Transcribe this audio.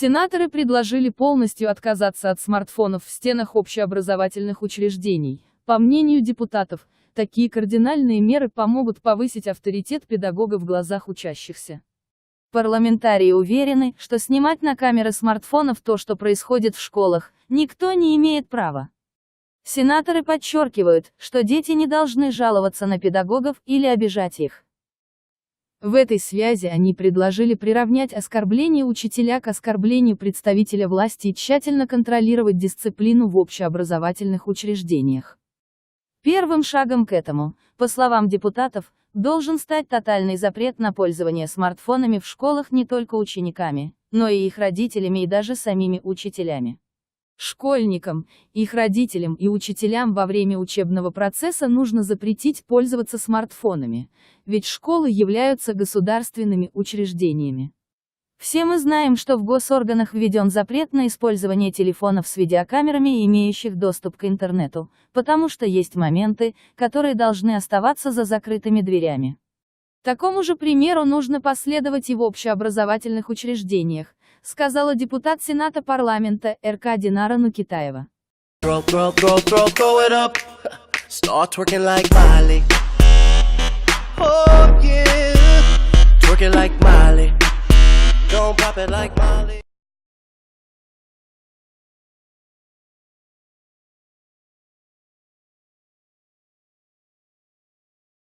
Сенаторы предложили полностью отказаться от смартфонов в стенах общеобразовательных учреждений. По мнению депутатов, такие кардинальные меры помогут повысить авторитет педагога в глазах учащихся. Парламентарии уверены, что снимать на камеры смартфонов то, что происходит в школах, никто не имеет права. Сенаторы подчеркивают, что дети не должны жаловаться на педагогов или обижать их. В этой связи они предложили приравнять оскорбление учителя к оскорблению представителя власти и тщательно контролировать дисциплину в общеобразовательных учреждениях. Первым шагом к этому, по словам депутатов, должен стать тотальный запрет на пользование смартфонами в школах не только учениками, но и их родителями и даже самими учителями. Школьникам, их родителям и учителям во время учебного процесса нужно запретить пользоваться смартфонами, ведь школы являются государственными учреждениями. Все мы знаем, что в госорганах введен запрет на использование телефонов с видеокамерами, имеющих доступ к интернету, потому что есть моменты, которые должны оставаться за закрытыми дверями. Такому же примеру нужно последовать и в общеобразовательных учреждениях, сказала депутат Сената парламента РК Динара Нукетаева. Start twerking like Miley. Oh yeah, twerking like Miley. Don't pop it like Miley.